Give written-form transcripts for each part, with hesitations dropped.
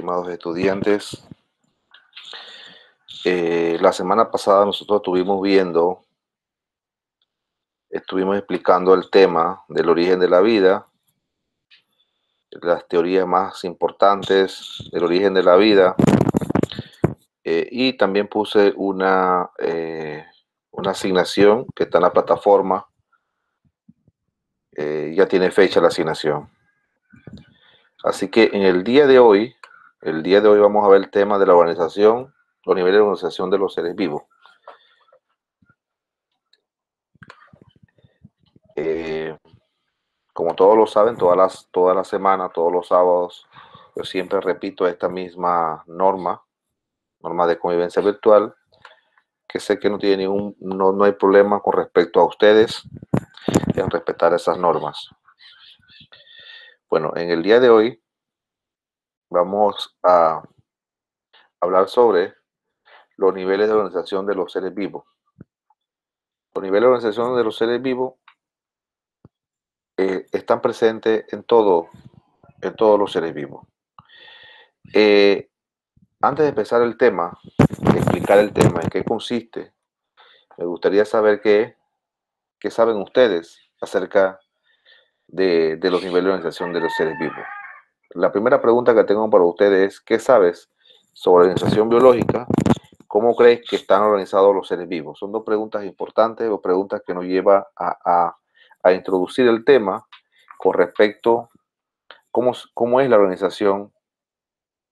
estimados estudiantes. La semana pasada nosotros estuvimos explicando el tema del origen de la vida, las teorías más importantes del origen de la vida, y también puse una asignación que está en la plataforma. Ya tiene fecha la asignación. Así que en el día de hoy vamos a ver el tema de la organización, los niveles de organización de los seres vivos. Como todos lo saben, todas las semanas, todos los sábados, yo siempre repito esta misma norma de convivencia virtual, que sé que no hay problema con respecto a ustedes en respetar esas normas. Bueno, en el día de hoy vamos a hablar sobre los niveles de organización de los seres vivos. Los niveles de organización de los seres vivos están presentes en todos los seres vivos. Antes de empezar el tema, de explicar el tema, en qué consiste, me gustaría saber qué saben ustedes acerca de los niveles de organización de los seres vivos. La primera pregunta que tengo para ustedes es: ¿qué sabes sobre la organización biológica? ¿Cómo crees que están organizados los seres vivos? Son dos preguntas importantes o preguntas que nos llevan a introducir el tema con respecto a cómo es la organización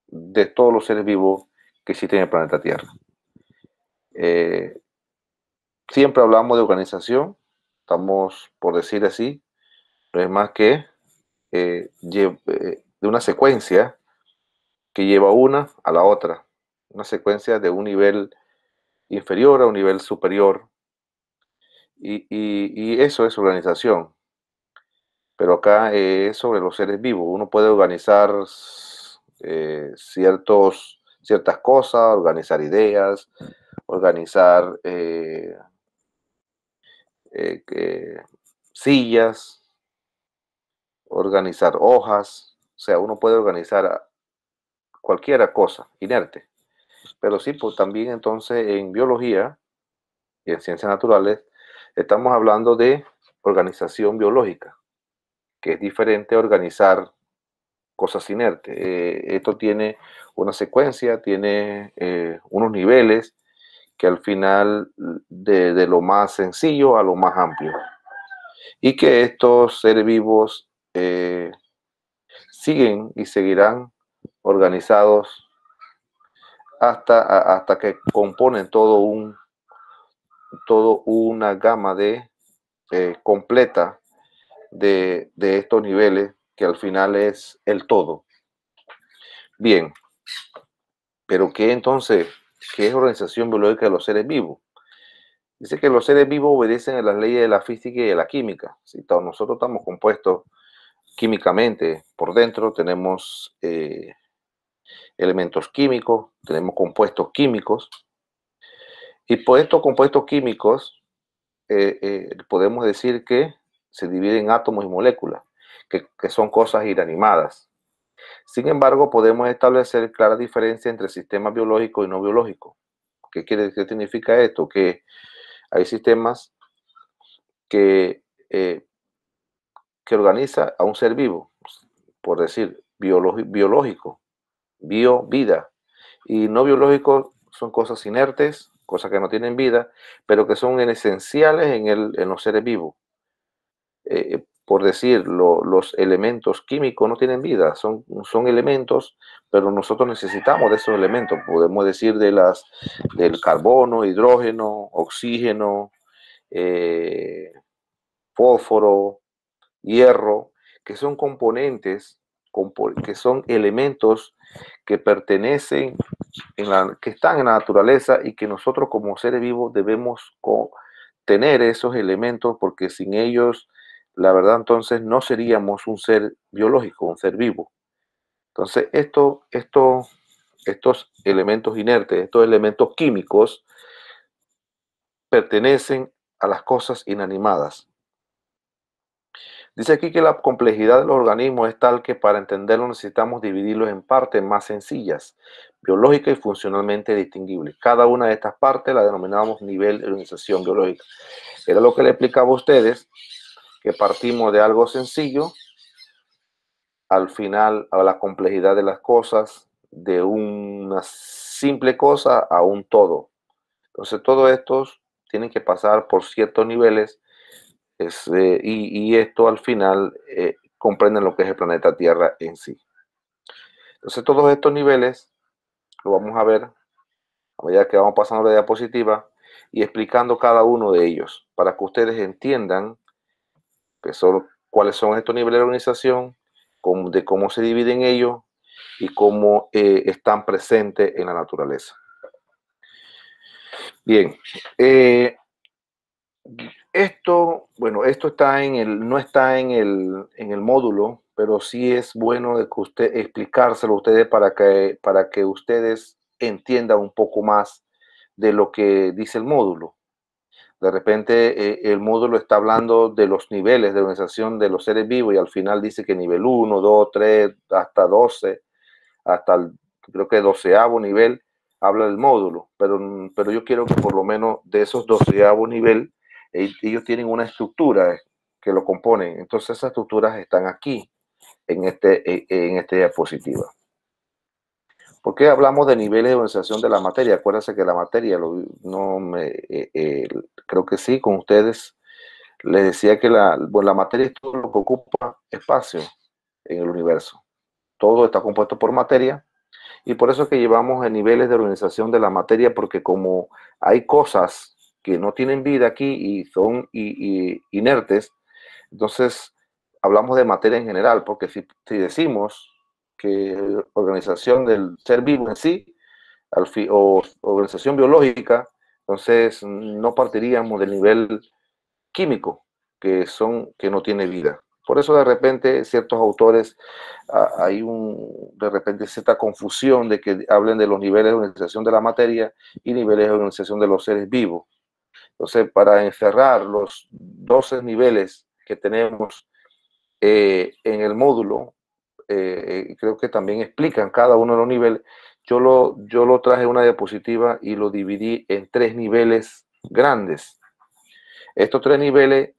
de todos los seres vivos que existen en el planeta Tierra. Siempre hablamos de organización, estamos por decir así, no es más que de una secuencia que lleva una a la otra, una secuencia de un nivel inferior a un nivel superior, y eso es organización. Pero acá es sobre los seres vivos. Uno puede organizar ciertas cosas, organizar ideas, organizar sillas, organizar hojas. O sea, uno puede organizar cualquier cosa inerte. Pero sí, pues también entonces en biología y en ciencias naturales estamos hablando de organización biológica, que es diferente a organizar cosas inertes. Esto tiene una secuencia, tiene unos niveles que al final de lo más sencillo a lo más amplio. Y que estos seres vivos siguen y seguirán organizados hasta que componen toda una gama completa de estos niveles, que al final es el todo. Bien, pero ¿qué entonces? ¿Qué es organización biológica de los seres vivos? Dice que los seres vivos obedecen a las leyes de la física y de la química. Si nosotros estamos compuestos químicamente por dentro, tenemos elementos químicos, tenemos compuestos químicos, y por estos compuestos químicos podemos decir que se dividen en átomos y moléculas, que son cosas inanimadas. Sin embargo, podemos establecer clara diferencia entre sistemas biológicos y no biológicos. ¿Qué significa esto? Que hay sistemas que organiza a un ser vivo, por decir, biológico, vida, y no biológico son cosas inertes, cosas que no tienen vida, pero que son esenciales en los seres vivos. Por decir, los elementos químicos no tienen vida, son elementos, pero nosotros necesitamos de esos elementos. Podemos decir del carbono, hidrógeno, oxígeno, fósforo, hierro, que son componentes, que son elementos que pertenecen, que están en la naturaleza, y que nosotros como seres vivos debemos tener esos elementos, porque sin ellos, la verdad, entonces no seríamos un ser biológico, un ser vivo. Entonces, estos elementos inertes, estos elementos químicos, pertenecen a las cosas inanimadas. Dice aquí que la complejidad de los organismos es tal que para entenderlo necesitamos dividirlos en partes más sencillas, biológicas y funcionalmente distinguibles. Cada una de estas partes la denominamos nivel de organización biológica. Era lo que le explicaba a ustedes, que partimos de algo sencillo, al final a la complejidad de las cosas, de una simple cosa a un todo. Entonces, todos estos tienen que pasar por ciertos niveles y esto al final comprende lo que es el planeta Tierra en sí. Entonces, todos estos niveles lo vamos a ver a medida que vamos pasando la diapositiva y explicando cada uno de ellos para que ustedes entiendan que son, cuáles son estos niveles de organización, de cómo se dividen ellos y cómo están presentes en la naturaleza. Bien, esto, bueno, esto está no está en el módulo, pero sí es bueno de que usted explicárselo a ustedes para que ustedes entiendan un poco más de lo que dice el módulo. De repente el módulo está hablando de los niveles de organización de los seres vivos y al final dice que nivel 1, 2, 3, hasta 12, hasta el, creo que 12º nivel habla del módulo, pero yo quiero que por lo menos de esos 12º nivel ellos tienen una estructura que lo componen. Entonces esas estructuras están aquí en esta diapositiva. ¿Por qué hablamos de niveles de organización de la materia? Acuérdense que la materia, creo que sí, con ustedes les decía que la materia es todo lo que ocupa espacio en el universo. Todo está compuesto por materia y por eso es que llevamos niveles de organización de la materia, porque como hay cosas que no tienen vida aquí y son inertes, entonces hablamos de materia en general, porque si decimos que organización del ser vivo en sí, o organización biológica, entonces no partiríamos del nivel químico, que no tiene vida. Por eso de repente ciertos autores hay de repente cierta confusión de que hablen de los niveles de organización de la materia y niveles de organización de los seres vivos. Entonces, para encerrar los 12 niveles que tenemos en el módulo, creo que también explican cada uno de los niveles. Yo lo traje en una diapositiva y lo dividí en 3 niveles grandes. Estos 3 niveles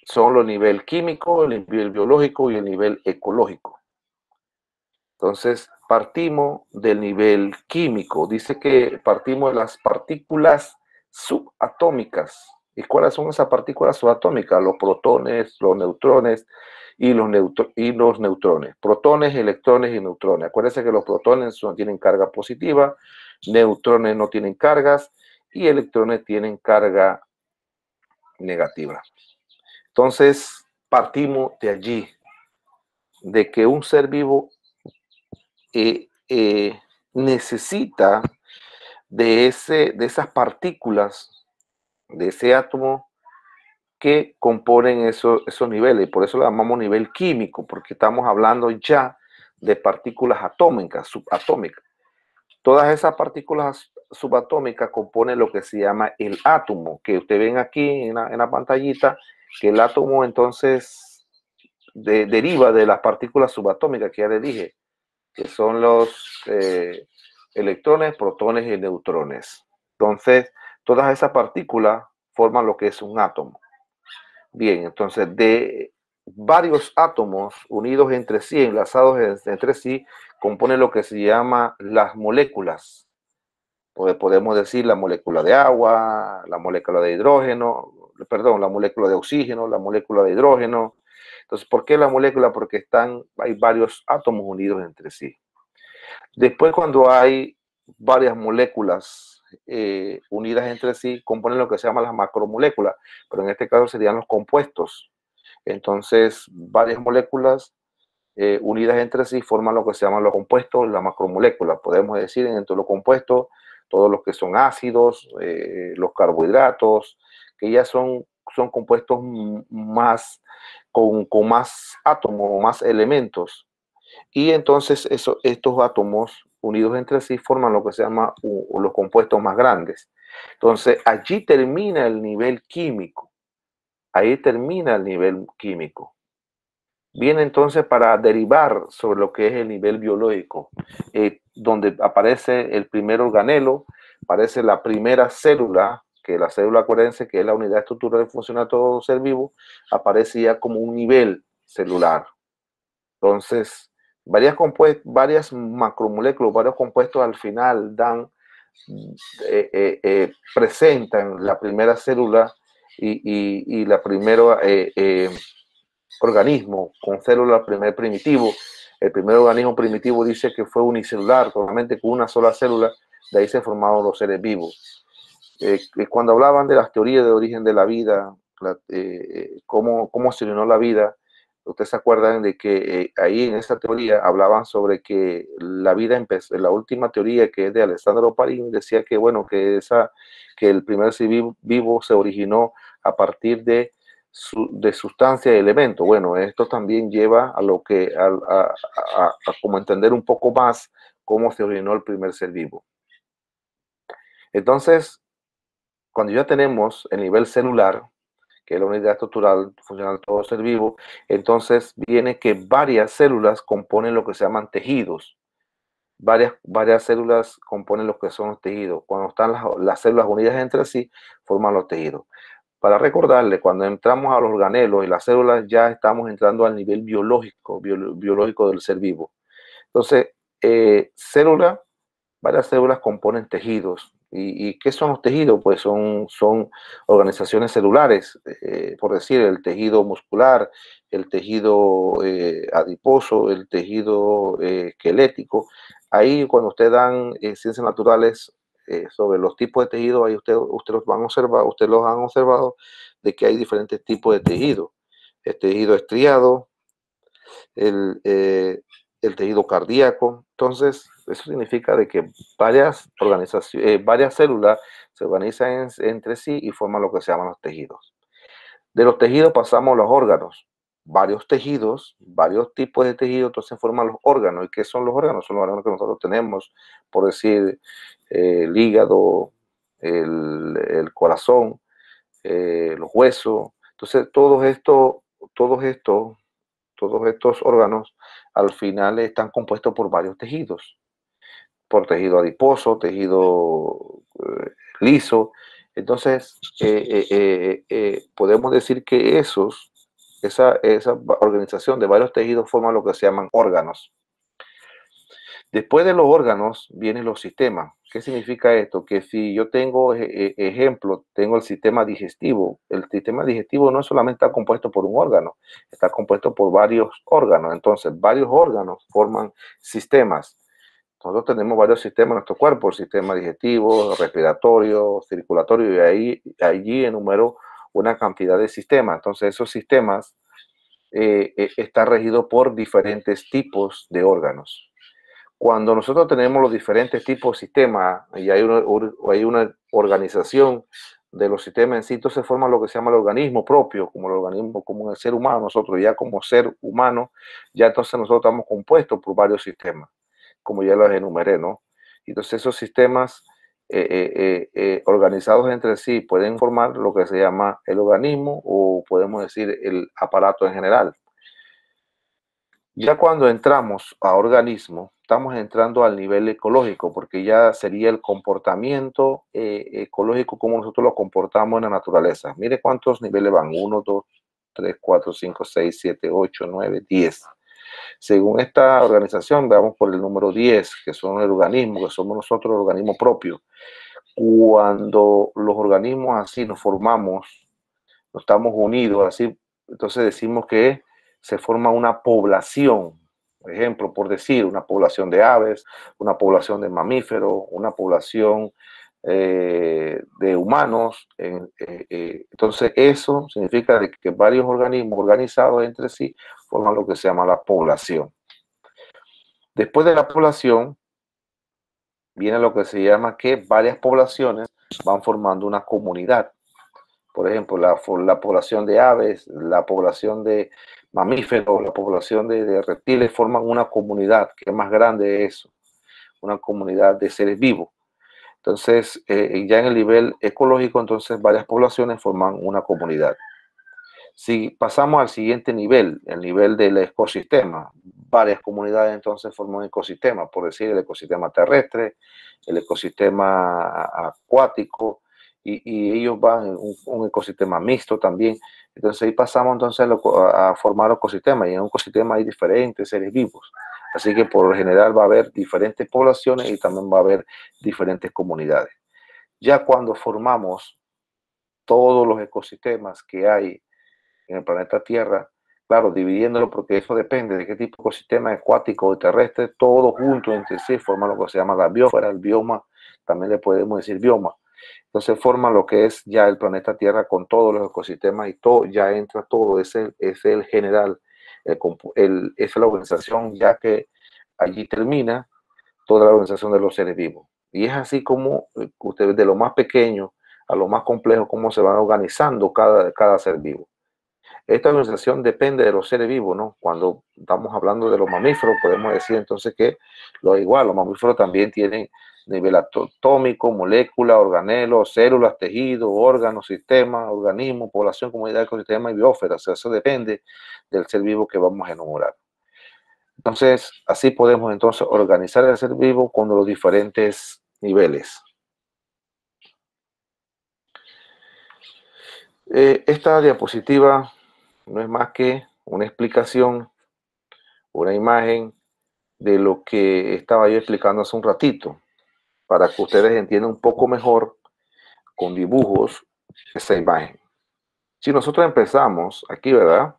son los nivel químico, el nivel biológico y el nivel ecológico. Entonces, partimos del nivel químico. Dice que partimos de las partículas subatómicas. ¿Y cuáles son esas partículas subatómicas? Los protones, los neutrones y los neutrones. Protones, electrones y neutrones. Acuérdense que los protones tienen carga positiva, neutrones no tienen cargas y electrones tienen carga negativa. Entonces, partimos de allí, de que un ser vivo necesita de esas partículas, de ese átomo que componen esos niveles. Por eso lo llamamos nivel químico, porque estamos hablando ya de partículas atómicas, subatómicas. Todas esas partículas subatómicas componen lo que se llama el átomo, que ustedes ven aquí en la pantallita, que el átomo entonces deriva de las partículas subatómicas que ya les dije, que son los electrones, protones y neutrones. Entonces, todas esas partículas forman lo que es un átomo. Bien, entonces de varios átomos unidos entre sí, enlazados entre sí, componen lo que se llama las moléculas. Podemos decir la molécula de agua, la molécula de hidrógeno, perdón, la molécula de oxígeno, la molécula de hidrógeno. Entonces, ¿por qué la molécula? Porque hay varios átomos unidos entre sí. Después, cuando hay varias moléculas unidas entre sí, componen lo que se llama las macromoléculas, pero en este caso serían los compuestos. Entonces, varias moléculas unidas entre sí forman lo que se llaman los compuestos, la macromolécula. Podemos decir entre los compuestos todos los que son ácidos, los carbohidratos, que ya son compuestos más con más átomos, más elementos. Y entonces estos átomos unidos entre sí forman lo que se llama los compuestos más grandes. Entonces allí termina el nivel químico. Ahí termina el nivel químico. viene entonces para derivar sobre lo que es el nivel biológico, donde aparece el primer organelo, aparece la primera célula, que la célula, acuérdense que es la unidad estructural de funcionar todo ser vivo, aparece ya como un nivel celular. Entonces, varias macromoléculas, varios compuestos al final presentan la primera célula y la primera organismo con célula primer primitivo. El primer organismo primitivo dice que fue unicelular, solamente con una sola célula, de ahí se formaron los seres vivos. Cuando hablaban de las teorías de origen de la vida, cómo se originó la vida, ustedes se acuerdan de que ahí en esa teoría hablaban sobre que la vida empezó, la última teoría, que es de Alessandro Parini, decía que, bueno, que el primer ser vivo se originó a partir de sustancia y elemento. Bueno, esto también lleva a lo que a como entender un poco más cómo se originó el primer ser vivo. Entonces, cuando ya tenemos el nivel celular, que es la unidad estructural funcional de todo ser vivo, entonces viene que varias células componen lo que se llaman tejidos. Varias células componen lo que son los tejidos. Cuando están las células unidas entre sí, forman los tejidos. Para recordarle, cuando entramos a los organelos y las células, ya estamos entrando al nivel biológico del ser vivo. Entonces, varias células componen tejidos. ¿Y qué son los tejidos? Pues son organizaciones celulares, por decir, el tejido muscular, el tejido adiposo, el tejido esquelético. Ahí cuando ustedes dan ciencias naturales sobre los tipos de tejidos, ahí ustedes los han observado de que hay diferentes tipos de tejido. El tejido estriado, el, eh, el tejido cardíaco. Entonces, eso significa de que varias células se organizan entre sí y forman lo que se llaman los tejidos. De los tejidos pasamos a los órganos. Varios tejidos, varios tipos de tejidos, entonces forman los órganos. ¿Y qué son los órganos? Son los órganos que nosotros tenemos, por decir, el hígado, el corazón, los huesos. Entonces, todos estos órganos al final están compuestos por varios tejidos, por tejido adiposo, tejido liso. Entonces, podemos decir que esa organización de varios tejidos forma lo que se llaman órganos. Después de los órganos vienen los sistemas. ¿Qué significa esto? Que si yo tengo, ejemplo, tengo el sistema digestivo no solamente está compuesto por un órgano, está compuesto por varios órganos. Entonces, varios órganos forman sistemas. Nosotros tenemos varios sistemas en nuestro cuerpo, el sistema digestivo, respiratorio, circulatorio, y allí enumero una cantidad de sistemas. Entonces, esos sistemas están regidos por diferentes tipos de órganos. Cuando nosotros tenemos los diferentes tipos de sistemas y hay una organización de los sistemas en sí, entonces se forma lo que se llama el organismo propio, como el organismo, como el ser humano. Nosotros ya como ser humano, ya entonces nosotros estamos compuestos por varios sistemas, como ya los enumeré, ¿no? Entonces esos sistemas organizados entre sí pueden formar lo que se llama el organismo, o podemos decir el aparato en general. Ya cuando entramos a organismo, estamos entrando al nivel ecológico, porque ya sería el comportamiento ecológico, como nosotros lo comportamos en la naturaleza. Mire cuántos niveles van: 1, 2, 3, 4, 5, 6, 7, 8, 9, 10. Según esta organización, veamos por el número 10, que son el organismo, que somos nosotros el organismo propio. Cuando los organismos así nos formamos, nos estamos unidos así, entonces decimos que se forma una población. Por ejemplo, por decir, una población de aves, una población de mamíferos, una población de humanos. Entonces, eso significa que varios organismos organizados entre sí forman lo que se llama la población. Después de la población, viene lo que se llama que varias poblaciones van formando una comunidad. Por ejemplo, la población de aves, la población de mamíferos, la población de reptiles forman una comunidad que es más grande de eso, una comunidad de seres vivos. Entonces, ya en el nivel ecológico, entonces varias poblaciones forman una comunidad. Si pasamos al siguiente nivel, el nivel del ecosistema, varias comunidades entonces forman un ecosistema, por decir el ecosistema terrestre, el ecosistema acuático, y ellos van en un ecosistema mixto también. Entonces ahí pasamos entonces a formar ecosistemas, y en un ecosistema hay diferentes seres vivos. Así que por lo general va a haber diferentes poblaciones y también va a haber diferentes comunidades. Ya cuando formamos todos los ecosistemas que hay en el planeta Tierra, claro, dividiéndolo porque eso depende de qué tipo de ecosistema acuático o terrestre, todo junto entre sí forma lo que se llama la biosfera, el bioma, también le podemos decir bioma. Entonces forma lo que es ya el planeta Tierra con todos los ecosistemas y todo, ya entra todo, ese es el general, es la organización, ya que allí termina toda la organización de los seres vivos. Y es así como ustedes de lo más pequeño a lo más complejo, cómo se van organizando cada ser vivo. Esta organización depende de los seres vivos, ¿no? Cuando estamos hablando de los mamíferos, podemos decir entonces que lo igual, los mamíferos también tienen nivel atómico, molécula, organelo, células, tejido, órganos, sistema, organismo, población, comunidad, ecosistema y biosfera. O sea, eso depende del ser vivo que vamos a enumerar. Entonces, así podemos entonces organizar el ser vivo con los diferentes niveles. Esta diapositiva no es más que una explicación, una imagen de lo que estaba yo explicando hace un ratito, para que ustedes entiendan un poco mejor con dibujos esa imagen. Si nosotros empezamos aquí, ¿verdad?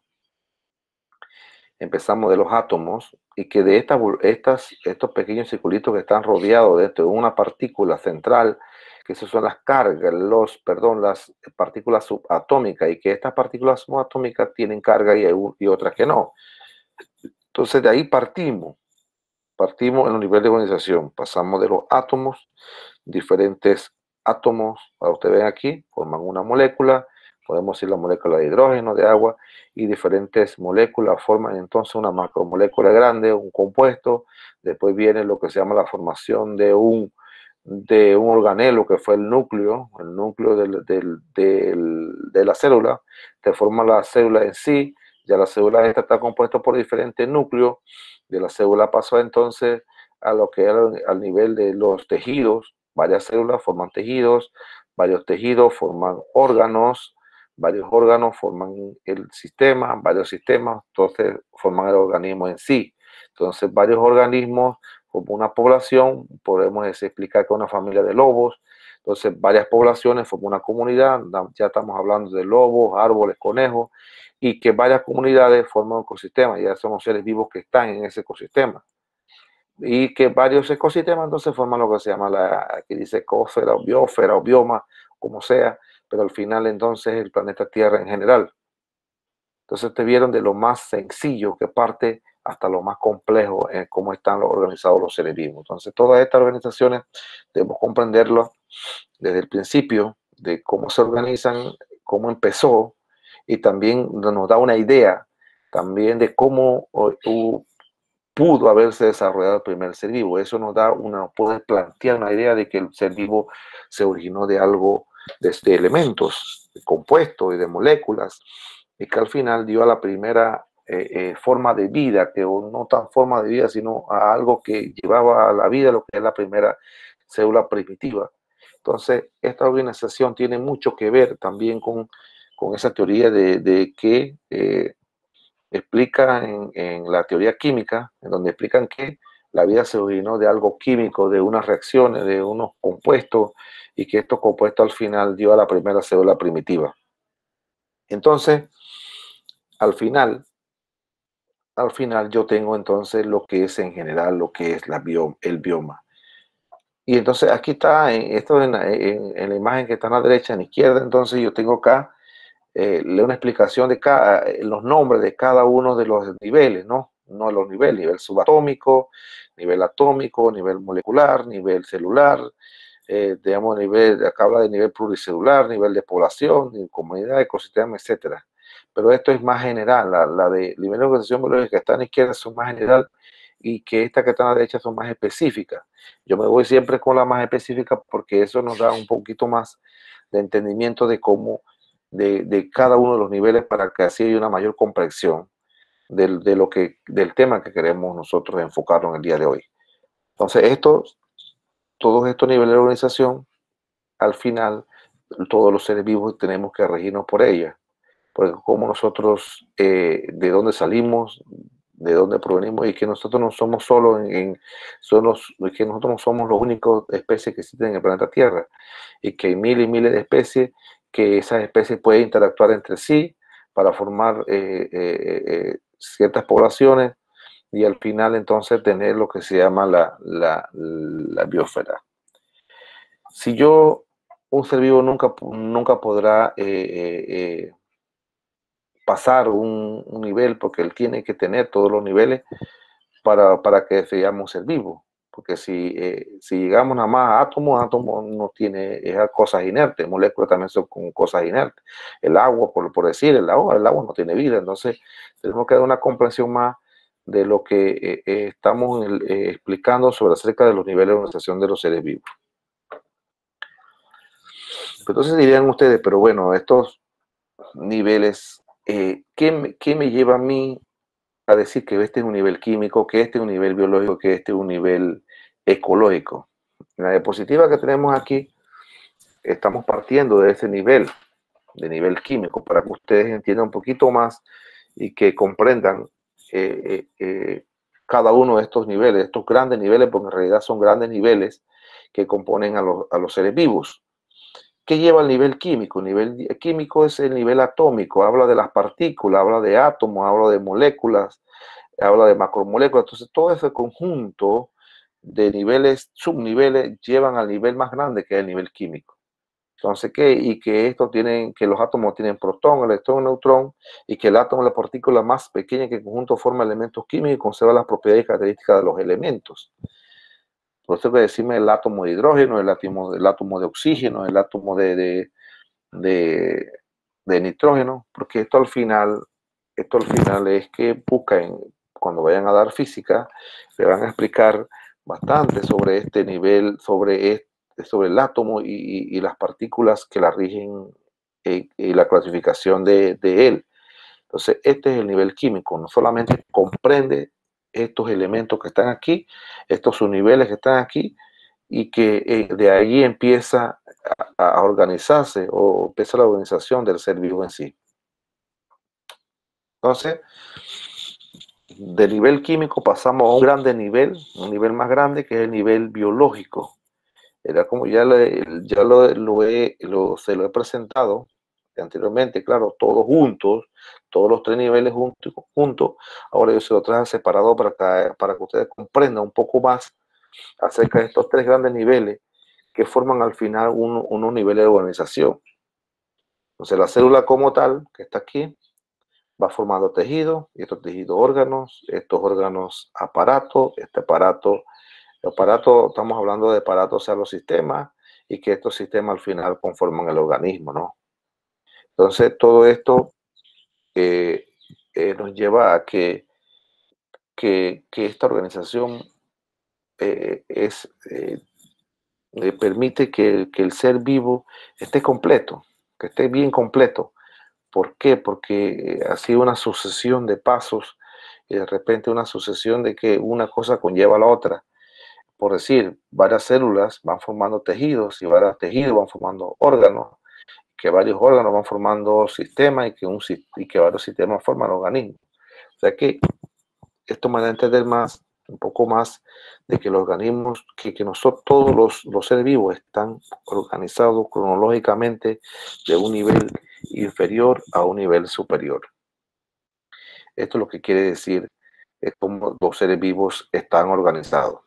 Empezamos de los átomos y que de estos pequeños circulitos que están rodeados de esto, una partícula central, que esas son las cargas, las partículas subatómicas, y que estas partículas subatómicas tienen carga y otras que no. Entonces de ahí partimos en el nivel de organización, pasamos de los átomos, diferentes átomos, para ustedes ven aquí, forman una molécula, podemos decir la molécula de hidrógeno, de agua, y diferentes moléculas forman entonces una macromolécula grande, un compuesto. Después viene lo que se llama la formación de un organelo, que fue el núcleo de la célula. Te forma la célula en sí, ya la célula esta está compuesta por diferentes núcleos. De la célula pasó entonces a lo que era al nivel de los tejidos. Varias células forman tejidos, varios tejidos forman órganos, varios órganos forman el sistema, varios sistemas, entonces forman el organismo en sí. Entonces varios organismos forman una población, podemos explicar que una familia de lobos. Entonces varias poblaciones forman una comunidad, ya estamos hablando de lobos, árboles, conejos, y que varias comunidades forman un ecosistema, ya son los seres vivos que están en ese ecosistema. Y que varios ecosistemas entonces forman lo que se llama aquí dice ecosfera o bioma, como sea, pero al final entonces el planeta Tierra en general. Entonces te vieron de lo más sencillo que parte hasta lo más complejo en cómo están organizados los seres vivos. Entonces todas estas organizaciones debemos comprenderlo desde el principio, de cómo se organizan, cómo empezó, y también nos da una idea también de cómo pudo haberse desarrollado el primer ser vivo. Eso nos da puede plantear una idea de que el ser vivo se originó de algo, de elementos, de compuestos y de moléculas, y que al final dio a la primera forma de vida, que no tan forma de vida, sino a algo que llevaba a la vida, lo que es la primera célula primitiva. Entonces, esta organización tiene mucho que ver también con esa teoría de que explica en la teoría química, en donde explican que la vida se originó de algo químico, de unas reacciones, de unos compuestos, y que estos compuestos al final dio a la primera célula primitiva. Entonces, al final yo tengo entonces lo que es en general, lo que es el bioma. Y entonces aquí está, esto en la imagen que está a la derecha, a la izquierda, entonces yo tengo acá una explicación de los nombres de cada uno de los niveles, ¿no? No los niveles, nivel subatómico, nivel atómico, nivel molecular, nivel celular, digamos, acá habla de nivel pluricelular, nivel de población, de comunidad, ecosistema, etcétera. Pero esto es más general, la de nivel de organización biológica que está a la izquierda son más general, y que esta que está a la derecha son más específicas. Yo me voy siempre con la más específica porque eso nos da un poquito más de entendimiento de cómo de cada uno de los niveles para que así haya una mayor comprensión del tema que queremos nosotros enfocarnos en el día de hoy. Entonces, todos estos niveles de organización, al final, todos los seres vivos tenemos que regirnos por ella. Porque como nosotros, de dónde salimos, de dónde provenimos, y que nosotros no somos solo que nosotros no somos las únicas especies que existen en el planeta Tierra, y que hay miles y miles de especies, que esas especies pueden interactuar entre sí para formar ciertas poblaciones, y al final entonces tener lo que se llama la biosfera. Si un ser vivo nunca podrá pasar un nivel, porque él tiene que tener todos los niveles para que seamos un ser vivo. Porque si llegamos nada más a átomos no tiene esas cosas inertes, moléculas también son con cosas inertes. El agua, por decir, el agua no tiene vida. Entonces tenemos que dar una comprensión más de lo que estamos explicando acerca de los niveles de organización de los seres vivos. Entonces dirían ustedes, pero bueno, estos niveles, ¿qué me lleva a mí a decir que este es un nivel químico, que este es un nivel biológico, que este es un nivel ecológico? En la diapositiva que tenemos aquí, estamos partiendo de ese nivel, de nivel químico, para que ustedes entiendan un poquito más y que comprendan cada uno de estos niveles, estos grandes niveles, porque en realidad son grandes niveles que componen a los seres vivos. ¿Qué lleva al nivel químico? El nivel químico es el nivel atómico, habla de las partículas, habla de átomos, habla de moléculas, habla de macromoléculas. Entonces, todo ese conjunto de niveles, subniveles, llevan al nivel más grande, que es el nivel químico. Entonces, que los átomos tienen protón, electrón, neutrón, y que el átomo es la partícula más pequeña que en conjunto forma elementos químicos y conserva las propiedades y características de los elementos. Por eso que decimos el átomo de hidrógeno, el átomo de oxígeno, el átomo de nitrógeno, porque esto al final es que buscan, cuando vayan a dar física, le van a explicar bastante sobre este nivel, sobre el átomo y las partículas que la rigen, y la clasificación de él. Entonces, este es el nivel químico, no solamente comprende estos elementos que están aquí, estos subniveles que están aquí, y que de ahí empieza a organizarse, o empieza la organización del ser vivo en sí. Entonces, de nivel químico pasamos a un nivel más grande, que es el nivel biológico. Era como se lo he presentado anteriormente, claro, todos juntos, todos los tres niveles juntos. Ahora yo se lo traje separado para que ustedes comprendan un poco más acerca de estos tres grandes niveles que forman al final unos niveles de organización. Entonces la célula como tal, que está aquí, va formando tejidos, y estos tejidos órganos, estos órganos aparatos, estamos hablando de aparatos, o sea, los sistemas, y que estos sistemas al final conforman el organismo, ¿no? Entonces todo esto nos lleva a que esta organización permite que el ser vivo esté completo, que esté bien completo. ¿Por qué? Porque ha sido una sucesión de pasos, y de repente una sucesión de que una cosa conlleva a la otra. Por decir, varias células van formando tejidos, y varios tejidos van formando órganos, que varios órganos van formando sistemas, y que varios sistemas forman organismos. O sea que esto me da a entender un poco más de que los organismos, que nosotros, todos los seres vivos, están organizados cronológicamente de un nivel inferior a un nivel superior. Esto es lo que quiere decir cómo los seres vivos están organizados.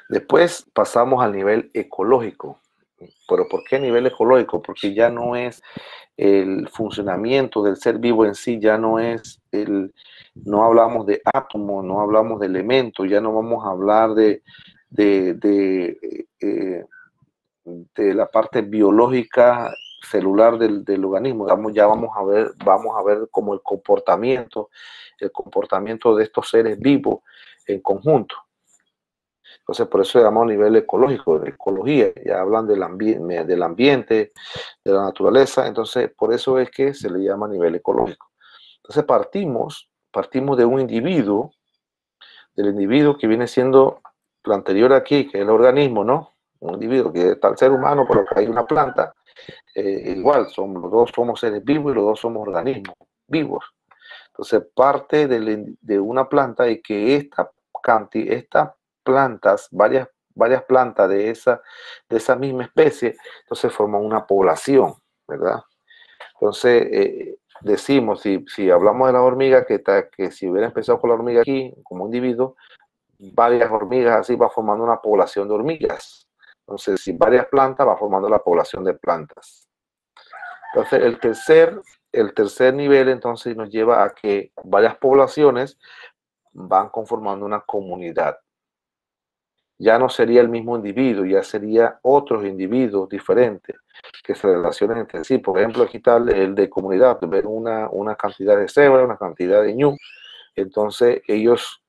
Después pasamos al nivel ecológico. ¿Pero por qué nivel ecológico? Porque ya no es el funcionamiento del ser vivo en sí, no hablamos de átomos, no hablamos de elementos, ya no vamos a hablar de la parte biológica celular del organismo. Ya vamos a ver como el comportamiento de estos seres vivos en conjunto. Entonces, por eso se llama nivel ecológico, de ecología. Ya hablan del ambiente, de la naturaleza. Entonces, por eso es que se le llama nivel ecológico. Entonces, partimos de un individuo, del individuo que viene siendo lo anterior aquí, que es el organismo, ¿no? Un individuo que está el ser humano, pero que hay una planta. Igual, los dos somos seres vivos y los dos somos organismos vivos. Entonces, parte de una planta y que estas plantas, varias plantas de esa misma especie, entonces forman una población, ¿verdad? Entonces, decimos, si hablamos de la hormiga, que si hubiera empezado con la hormiga aquí, como individuo, varias hormigas así va formando una población de hormigas. Entonces, si varias plantas, va formando la población de plantas. Entonces, el tercer nivel entonces nos lleva a que varias poblaciones van conformando una comunidad. Ya no sería el mismo individuo, ya sería otros individuos diferentes que se relacionan entre sí. Por ejemplo, aquí está el de comunidad, ver una cantidad de cebras, una cantidad de ñu. Entonces, ellos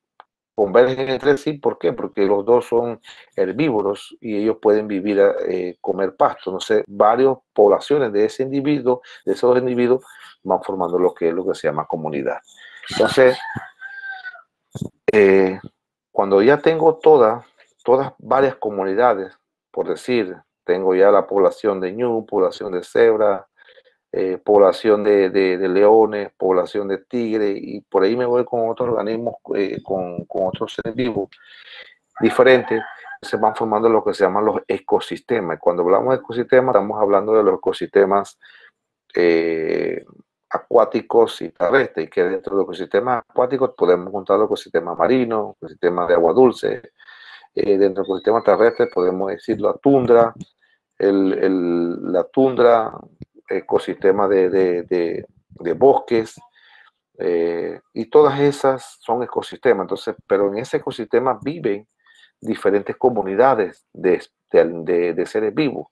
convergen entre sí. ¿Por qué? Porque los dos son herbívoros y ellos pueden vivir, comer pasto. Entonces, varias poblaciones de ese individuo, de esos individuos, van formando lo que se llama comunidad. Entonces, cuando ya tengo todas varias comunidades, por decir, tengo ya la población de ñu, población de cebra, población de leones, población de tigre, y por ahí me voy con otros organismos, con otros seres vivos diferentes, se van formando lo que se llaman los ecosistemas. Cuando hablamos de ecosistemas, estamos hablando de los ecosistemas acuáticos y terrestres, y que dentro de los ecosistemas acuáticos podemos contar los ecosistemas marinos, ecosistemas de agua dulce. Dentro del ecosistema terrestre podemos decir la tundra, la tundra, ecosistema de bosques, y todas esas son ecosistemas. Entonces, pero en ese ecosistema viven diferentes comunidades de seres vivos.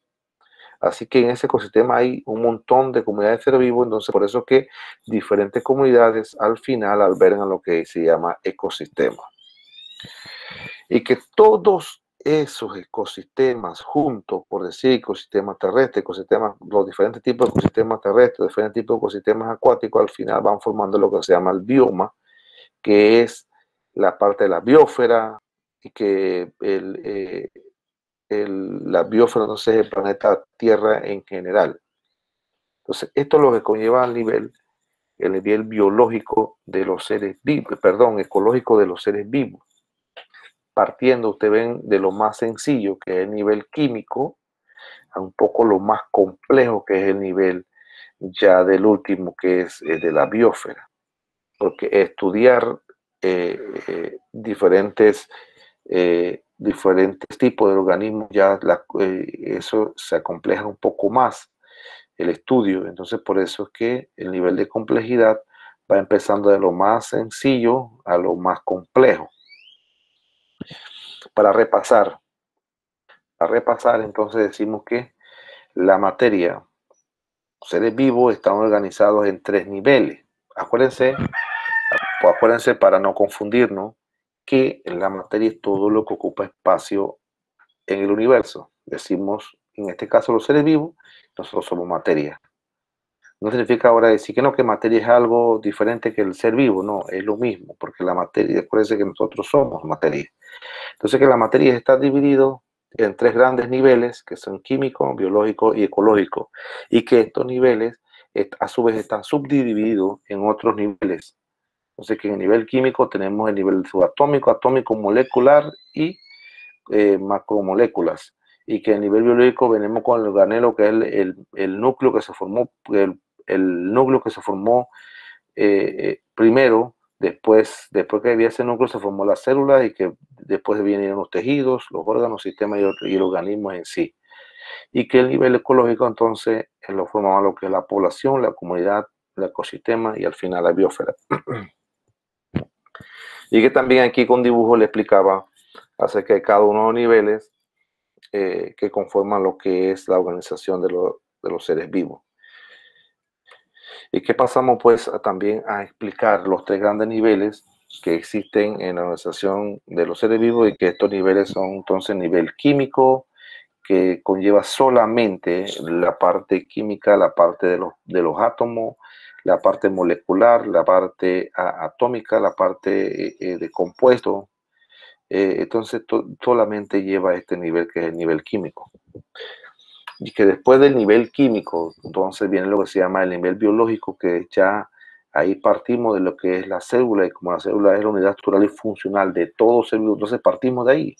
Así que en ese ecosistema hay un montón de comunidades de seres vivos. Entonces, por eso que diferentes comunidades al final albergan lo que se llama ecosistema. Y que todos esos ecosistemas juntos, por decir ecosistemas terrestres, los diferentes tipos de ecosistemas terrestres, diferentes tipos de ecosistemas acuáticos, al final van formando lo que se llama el bioma, que es la parte de la biosfera, y que la biosfera, entonces, es el planeta Tierra en general. Entonces, esto es lo que conlleva el nivel biológico de los seres vivos, perdón, ecológico de los seres vivos. Partiendo, ustedes ven, de lo más sencillo, que es el nivel químico, a un poco lo más complejo, que es el nivel ya del último, que es de la biosfera. Porque estudiar diferentes tipos de organismos, eso se acompleja un poco más el estudio. Entonces, por eso es que el nivel de complejidad va empezando de lo más sencillo a lo más complejo. Para repasar, entonces decimos que la materia, seres vivos, están organizados en 3 niveles. Acuérdense para no confundirnos, que la materia es todo lo que ocupa espacio en el universo. Decimos, en este caso, los seres vivos, nosotros somos materia. No significa ahora decir que no, que materia es algo diferente que el ser vivo. No, es lo mismo, porque la materia, acuérdense que nosotros somos materia. Entonces, que la materia está dividido en 3 grandes niveles, que son químico, biológico y ecológico, y que estos niveles a su vez están subdivididos en otros niveles. Entonces, que en el nivel químico tenemos el nivel subatómico, atómico, molecular y macromoléculas, y que en el nivel biológico venimos con el organelo, que es el núcleo que se formó, el núcleo que se formó primero. Después que había ese núcleo se formó la célula, y que después vienen los tejidos, los órganos, sistemas y el organismo en sí. Y que el nivel ecológico entonces lo formaba lo que es la población, la comunidad, el ecosistema y al final la biosfera. Y que también aquí con dibujo le explicaba acerca de cada uno de los niveles que conforman lo que es la organización de los seres vivos. Y que pasamos pues también a explicar los 3 grandes niveles que existen en la organización de los seres vivos y que estos niveles son entonces nivel químico, que conlleva solamente la parte química, la parte de los átomos, la parte molecular, la parte atómica, la parte de compuesto. Entonces solamente lleva este nivel que es el nivel químico. Y que después del nivel químico, entonces viene lo que se llama el nivel biológico, que ya ahí partimos de lo que es la célula, y como la célula es la unidad estructural y funcional de todo ser vivo, entonces partimos de ahí,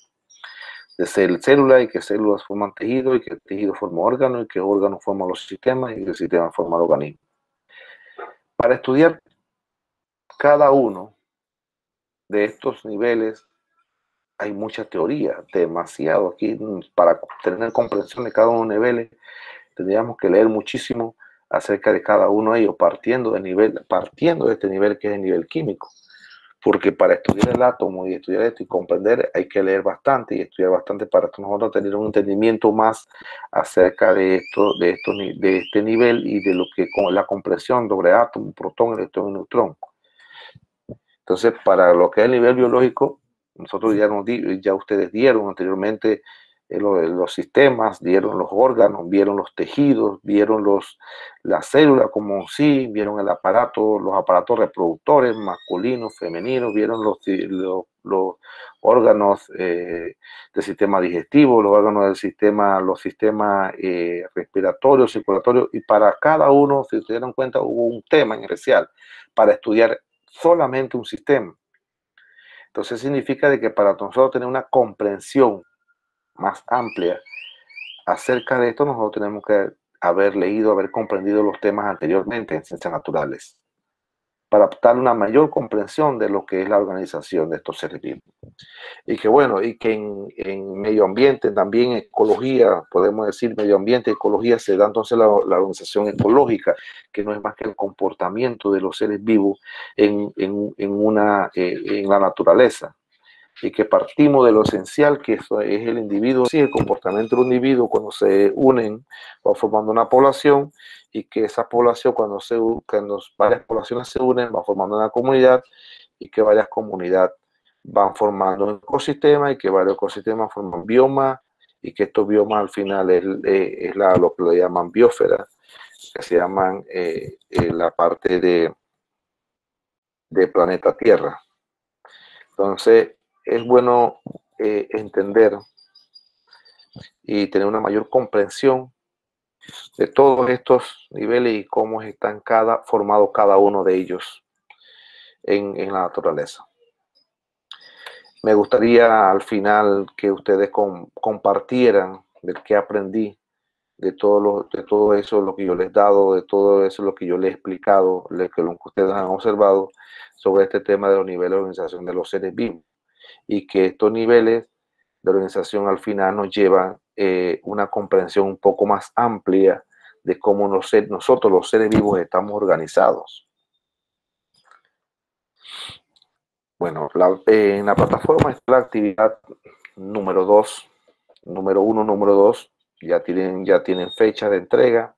de ser célula, y que células forman tejido, y que el tejido forma órganos, y que órganos forman los sistemas, y que el sistema forma el organismo. Para estudiar cada uno de estos niveles hay mucha teoría, demasiado. Aquí para tener comprensión de cada uno de los niveles tendríamos que leer muchísimo acerca de cada uno de ellos, partiendo de este nivel que es el nivel químico. Porque para estudiar el átomo y estudiar esto y comprender hay que leer bastante y estudiar bastante para nosotros tener un entendimiento más acerca de este nivel y de lo que con la comprensión sobre átomo, protón, electrón y neutrón. Entonces, para lo que es el nivel biológico, nosotros ya ustedes dieron anteriormente los sistemas, dieron los órganos, vieron los tejidos, vieron las células como sí, vieron los aparatos reproductores masculinos, femeninos, vieron los órganos del sistema digestivo, los órganos del sistema, los sistemas respiratorios, circulatorios, y para cada uno, si se dieron cuenta, hubo un tema en especial para estudiar solamente un sistema. Entonces significa de que para nosotros tener una comprensión más amplia acerca de esto, nosotros tenemos que haber leído, haber comprendido los temas anteriormente en ciencias naturales, para dar una mayor comprensión de lo que es la organización de estos seres vivos. Y que bueno, y que en medio ambiente, también ecología, podemos decir medio ambiente, ecología, se da entonces la organización ecológica, que no es más que el comportamiento de los seres vivos en la naturaleza. Y que partimos de lo esencial, que eso es el individuo, sí, el comportamiento del individuo cuando se unen, va formando una población, y que esa población, cuando varias poblaciones se unen, va formando una comunidad, y que varias comunidades van formando un ecosistema, y que varios ecosistemas forman biomas, y que estos biomas al final es lo que le llaman biosfera, que se llaman la parte de planeta Tierra. Entonces, es bueno entender y tener una mayor comprensión de todos estos niveles y cómo están formados cada uno de ellos en la naturaleza. Me gustaría al final que ustedes compartieran del que aprendí, de todo eso lo que yo les he dado, de todo eso lo que yo les he explicado, lo que ustedes han observado sobre este tema de los niveles de organización de los seres vivos, y que estos niveles de organización al final nos llevan una comprensión un poco más amplia de cómo nosotros los seres vivos estamos organizados. Bueno, en la plataforma está la actividad número 2, número 1, número 2, ya tienen fecha de entrega.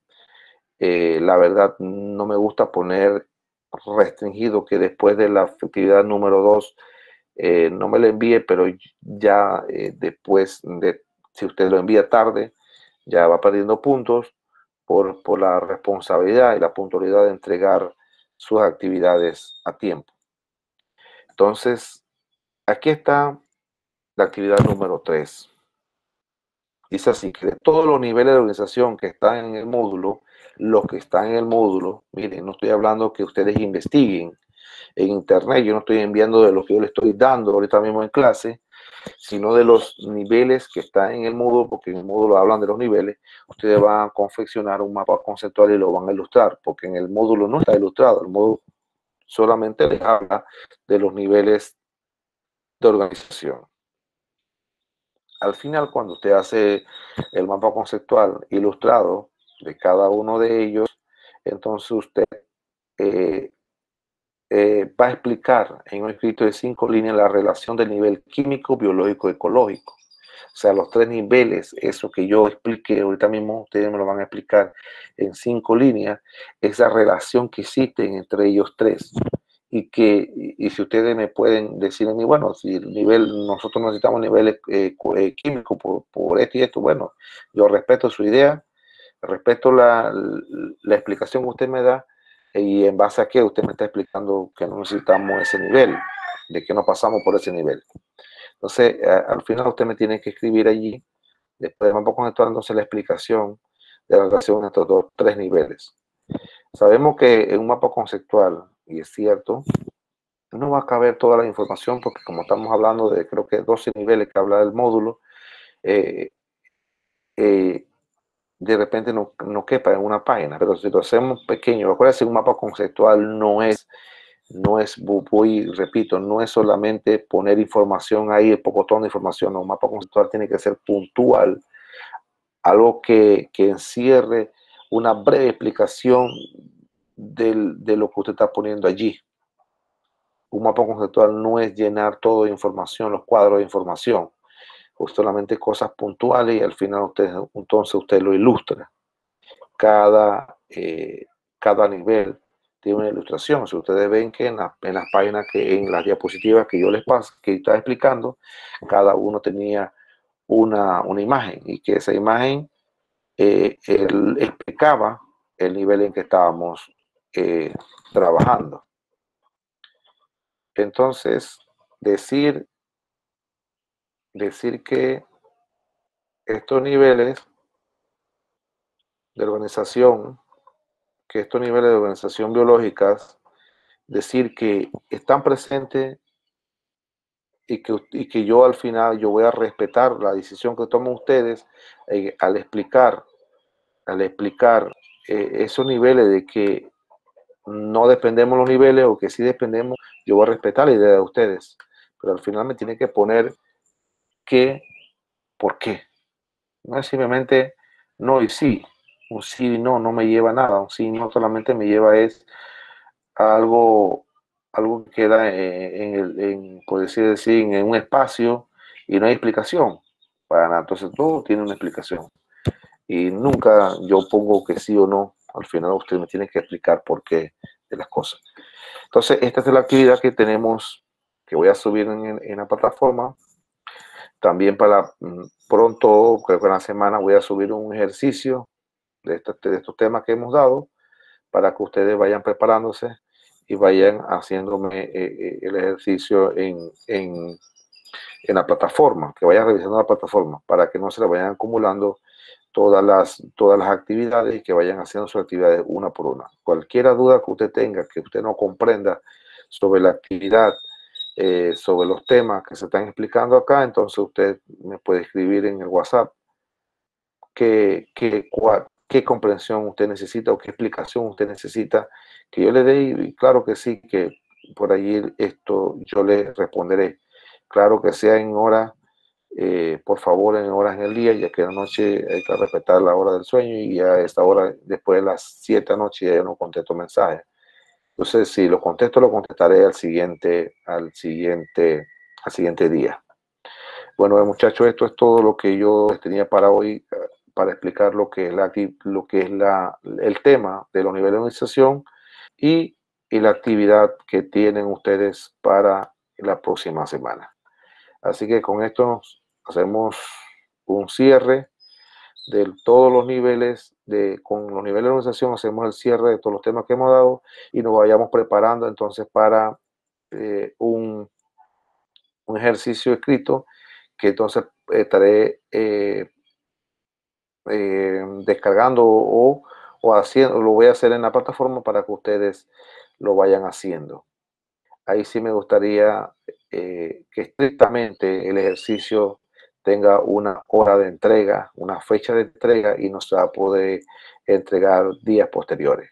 La verdad, no me gusta poner restringido que después de la actividad número 2 no me lo envíe, pero ya después si usted lo envía tarde, ya va perdiendo puntos por la responsabilidad y la puntualidad de entregar sus actividades a tiempo. Entonces, aquí está la actividad número 3. Dice así, que de todos los niveles de organización que están en el módulo, los que están en el módulo, miren, no estoy hablando que ustedes investiguen en internet, yo no estoy enviando de lo que yo les estoy dando ahorita mismo en clase, sino de los niveles que están en el módulo, porque en el módulo hablan de los niveles. Ustedes van a confeccionar un mapa conceptual y lo van a ilustrar, porque en el módulo no está ilustrado, el módulo solamente les habla de los niveles de organización. Al final, cuando usted hace el mapa conceptual ilustrado de cada uno de ellos, entonces usted va a explicar en un escrito de 5 líneas la relación del nivel químico, biológico, ecológico. O sea, los 3 niveles, eso que yo expliqué, ahorita mismo ustedes me lo van a explicar en 5 líneas, esa relación que existe entre ellos 3. y si ustedes me pueden decir a mí, bueno, si el nivel, nosotros necesitamos niveles químicos por esto y esto, bueno, yo respeto su idea, respeto la explicación que usted me da y en base a qué usted me está explicando que no necesitamos ese nivel, de que no pasamos por ese nivel. Entonces, al final usted me tiene que escribir allí, después de mapa conceptual, entonces la explicación de la relación entre estos tres niveles. Sabemos que en un mapa conceptual, y es cierto, no va a caber toda la información porque como estamos hablando de creo que 12 niveles que habla del módulo, eh, eh, de repente no quepa en una página, pero si lo hacemos pequeño, acuérdense, un mapa conceptual repito, no es solamente poner información ahí, el pocotón de información, no, un mapa conceptual tiene que ser puntual, algo que encierre una breve explicación de lo que usted está poniendo allí. Un mapa conceptual no es llenar todo de información, los cuadros de información, o solamente cosas puntuales y al final entonces usted lo ilustra. Cada nivel tiene una ilustración. Si ustedes ven que en las páginas, en las diapositivas que yo les paso, que estaba explicando, cada uno tenía una imagen y que esa imagen él explicaba el nivel en que estábamos trabajando. Entonces, decir que estos niveles de organización, biológicas, decir que están presentes y que yo al final yo voy a respetar la decisión que toman ustedes al explicar esos niveles de que no dependemos los niveles o que sí dependemos, yo voy a respetar la idea de ustedes, pero al final me tiene que poner por qué. No es simplemente no y sí. Un sí y no me lleva a nada. Un sí y no solamente me lleva a algo que queda por decir, en un espacio y no hay explicación para nada. Entonces todo tiene una explicación. Y nunca yo pongo que sí o no. Al final usted me tiene que explicar por qué de las cosas. Entonces esta es la actividad que tenemos, que voy a subir en la plataforma. También para pronto, creo que en la semana, voy a subir un ejercicio de estos temas que hemos dado para que ustedes vayan preparándose y vayan haciéndome el ejercicio en la plataforma, que vayan revisando la plataforma para que no se le vayan acumulando todas las actividades y que vayan haciendo sus actividades una por una. Cualquier duda que usted tenga, que usted no comprenda sobre la actividad, sobre los temas que se están explicando acá, entonces usted me puede escribir en el WhatsApp qué comprensión usted necesita o qué explicación usted necesita que yo le dé y claro que sí, que por allí esto yo le responderé. Claro que sea en horas, por favor, en horas en el día, ya que en la noche hay que respetar la hora del sueño y a esta hora, después de las 7 de la noche, ya no contesto mensajes. Entonces, si lo contesto, lo contestaré al siguiente día. Bueno, muchachos, esto es todo lo que yo les tenía para hoy, para explicar lo que es el tema de los niveles de organización y la actividad que tienen ustedes para la próxima semana. Así que con esto hacemos un cierre de todos los niveles, con los niveles de organización hacemos el cierre de todos los temas que hemos dado y nos vayamos preparando entonces para un ejercicio escrito que entonces estaré descargando o haciendo, lo voy a hacer en la plataforma para que ustedes lo vayan haciendo. Ahí sí me gustaría que estrictamente el ejercicio tenga una hora de entrega, una fecha de entrega y no se va a poder entregar días posteriores.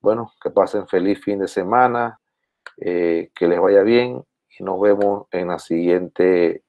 Bueno, que pasen feliz fin de semana, que les vaya bien y nos vemos en la siguiente